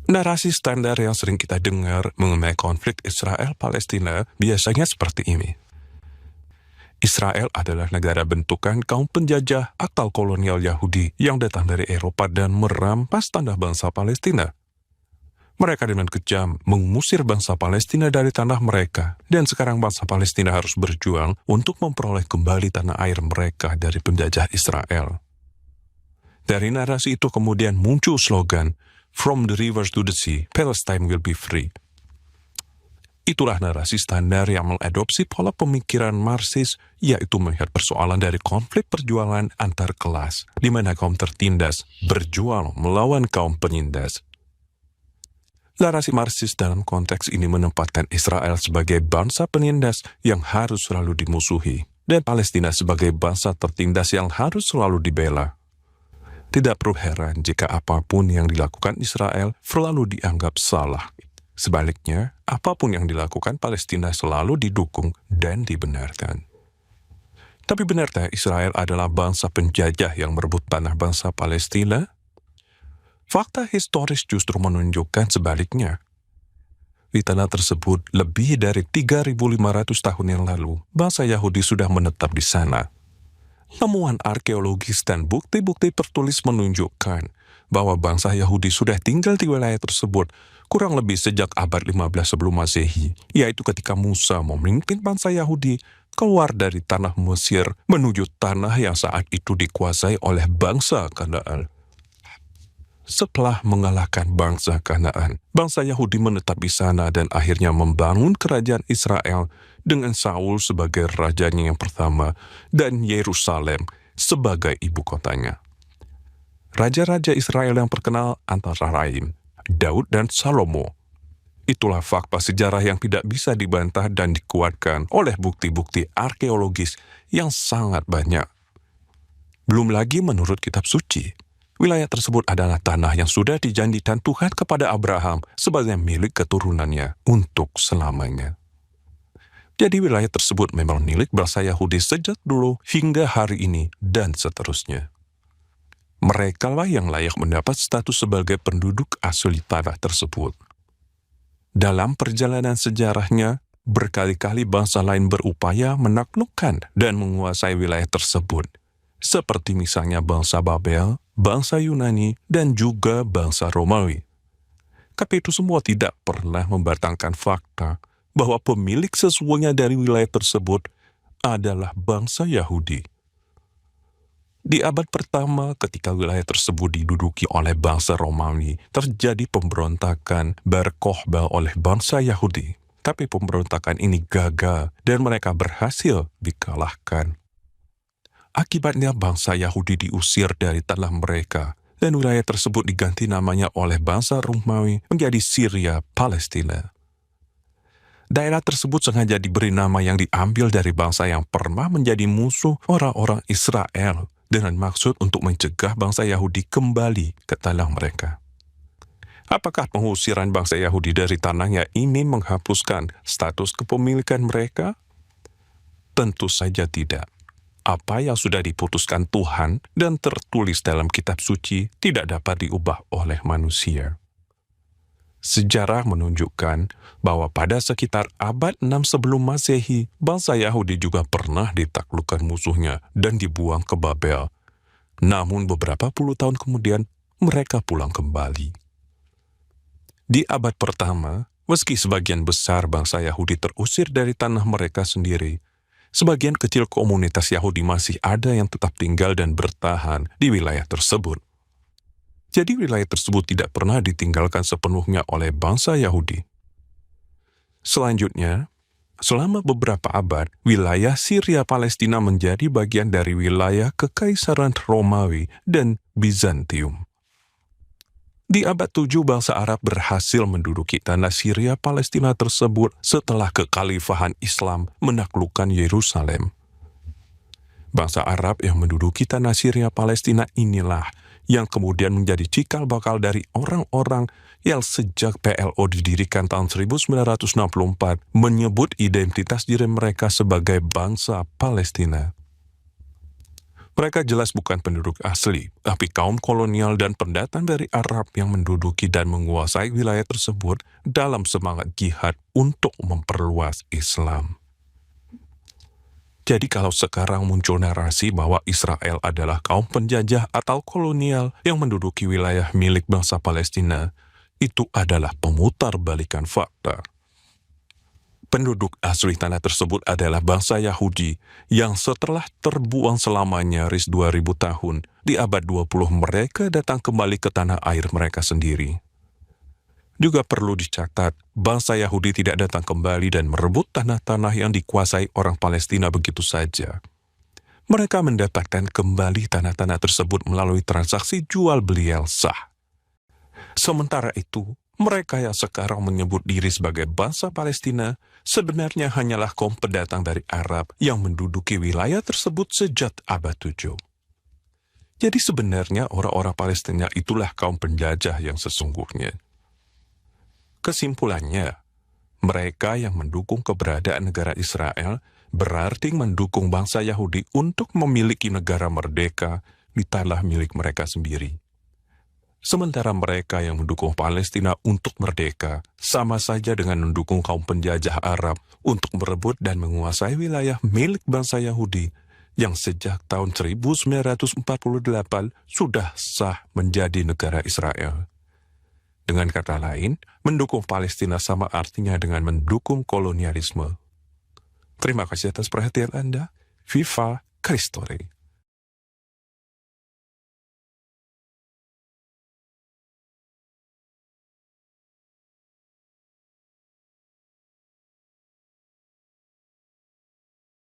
Narasi standar yang sering kita dengar mengenai konflik Israel-Palestina biasanya seperti ini. Israel adalah negara bentukan kaum penjajah atau kolonial Yahudi yang datang dari Eropa dan merampas tanah bangsa Palestina. Mereka dengan kejam mengusir bangsa Palestina dari tanah mereka, dan sekarang bangsa Palestina harus berjuang untuk memperoleh kembali tanah air mereka dari penjajah Israel. Dari narasi itu kemudian muncul slogan, "From the rivers to the sea, Palestine will be free." Itulah narasi standar yang mengadopsi pola pemikiran Marxis, yaitu melihat persoalan dari konflik perjuangan antar kelas, di mana kaum tertindas berjuang melawan kaum penindas. Narasi Marxis dalam konteks ini menempatkan Israel sebagai bangsa penindas yang harus selalu dimusuhi, dan Palestina sebagai bangsa tertindas yang harus selalu dibela. Tidak perlu heran jika apapun yang dilakukan Israel selalu dianggap salah. Sebaliknya, apapun yang dilakukan Palestina selalu didukung dan dibenarkan. Tapi benarkah Israel adalah bangsa penjajah yang merebut tanah bangsa Palestina? Fakta historis justru menunjukkan sebaliknya. Di tanah tersebut, lebih dari 3.500 tahun yang lalu, bangsa Yahudi sudah menetap di sana. Temuan arkeologis dan bukti-bukti tertulis menunjukkan bahwa bangsa Yahudi sudah tinggal di wilayah tersebut kurang lebih sejak abad 15 sebelum Masehi, yaitu ketika Musa memimpin bangsa Yahudi keluar dari tanah Mesir menuju tanah yang saat itu dikuasai oleh bangsa Kanaan. Setelah mengalahkan bangsa Kanaan, bangsa Yahudi menetap di sana dan akhirnya membangun kerajaan Israel dengan Saul sebagai rajanya yang pertama dan Yerusalem sebagai ibu kotanya. Raja-raja Israel yang terkenal antara lain Daud dan Salomo. Itulah fakta sejarah yang tidak bisa dibantah dan dikuatkan oleh bukti-bukti arkeologis yang sangat banyak. Belum lagi menurut kitab suci, wilayah tersebut adalah tanah yang sudah dijanjikan Tuhan kepada Abraham sebagai milik keturunannya untuk selamanya. Jadi wilayah tersebut memang milik bangsa Yahudi sejak dulu hingga hari ini dan seterusnya. Mereka lah yang layak mendapat status sebagai penduduk asli tanah tersebut. Dalam perjalanan sejarahnya, berkali-kali bangsa lain berupaya menaklukkan dan menguasai wilayah tersebut, seperti misalnya bangsa Babel, bangsa Yunani, dan juga bangsa Romawi. Tapi itu semua tidak pernah membatalkan fakta bahwa pemilik sesungguhnya dari wilayah tersebut adalah bangsa Yahudi. Di abad pertama, ketika wilayah tersebut diduduki oleh bangsa Romawi, terjadi pemberontakan Bar Kokhba oleh bangsa Yahudi. Tapi pemberontakan ini gagal dan mereka berhasil dikalahkan. Akibatnya bangsa Yahudi diusir dari tanah mereka, dan wilayah tersebut diganti namanya oleh bangsa Romawi menjadi Syria Palestina. Daerah tersebut sengaja diberi nama yang diambil dari bangsa yang pernah menjadi musuh orang-orang Israel dengan maksud untuk mencegah bangsa Yahudi kembali ke tanah mereka. Apakah pengusiran bangsa Yahudi dari tanahnya ini menghapuskan status kepemilikan mereka? Tentu saja tidak. Apa yang sudah diputuskan Tuhan dan tertulis dalam kitab suci tidak dapat diubah oleh manusia. Sejarah menunjukkan bahwa pada sekitar abad 6 sebelum Masehi, bangsa Yahudi juga pernah ditaklukkan musuhnya dan dibuang ke Babel. Namun beberapa puluh tahun kemudian, mereka pulang kembali. Di abad pertama, meski sebagian besar bangsa Yahudi terusir dari tanah mereka sendiri, sebagian kecil komunitas Yahudi masih ada yang tetap tinggal dan bertahan di wilayah tersebut. Jadi wilayah tersebut tidak pernah ditinggalkan sepenuhnya oleh bangsa Yahudi. Selanjutnya, selama beberapa abad, wilayah Syria Palestina menjadi bagian dari wilayah Kekaisaran Romawi dan Bizantium. Di abad 7, bangsa Arab berhasil menduduki tanah Syria Palestina tersebut setelah kekhalifahan Islam menaklukkan Yerusalem. Bangsa Arab yang menduduki tanah Syria Palestina inilah yang kemudian menjadi cikal bakal dari orang-orang yang sejak PLO didirikan tahun 1964 menyebut identitas diri mereka sebagai bangsa Palestina. Mereka jelas bukan penduduk asli, tapi kaum kolonial dan pendatang dari Arab yang menduduki dan menguasai wilayah tersebut dalam semangat jihad untuk memperluas Islam. Jadi kalau sekarang muncul narasi bahwa Israel adalah kaum penjajah atau kolonial yang menduduki wilayah milik bangsa Palestina, itu adalah pemutarbalikan fakta. Penduduk asli tanah tersebut adalah bangsa Yahudi yang setelah terbuang selama nyaris 2000 tahun, di abad 20 mereka datang kembali ke tanah air mereka sendiri. Juga perlu dicatat, bangsa Yahudi tidak datang kembali dan merebut tanah-tanah yang dikuasai orang Palestina begitu saja. Mereka mendapatkan kembali tanah-tanah tersebut melalui transaksi jual beli yang sah. Sementara itu, mereka yang sekarang menyebut diri sebagai bangsa Palestina sebenarnya hanyalah kaum pendatang dari Arab yang menduduki wilayah tersebut sejak abad 7. Jadi sebenarnya orang-orang Palestina itulah kaum penjajah yang sesungguhnya. Kesimpulannya, mereka yang mendukung keberadaan negara Israel berarti mendukung bangsa Yahudi untuk memiliki negara merdeka di tanah milik mereka sendiri. Sementara mereka yang mendukung Palestina untuk merdeka sama saja dengan mendukung kaum penjajah Arab untuk merebut dan menguasai wilayah milik bangsa Yahudi yang sejak tahun 1948 sudah sah menjadi negara Israel. Dengan kata lain, mendukung Palestina sama artinya dengan mendukung kolonialisme. Terima kasih atas perhatian Anda. Viva Christore.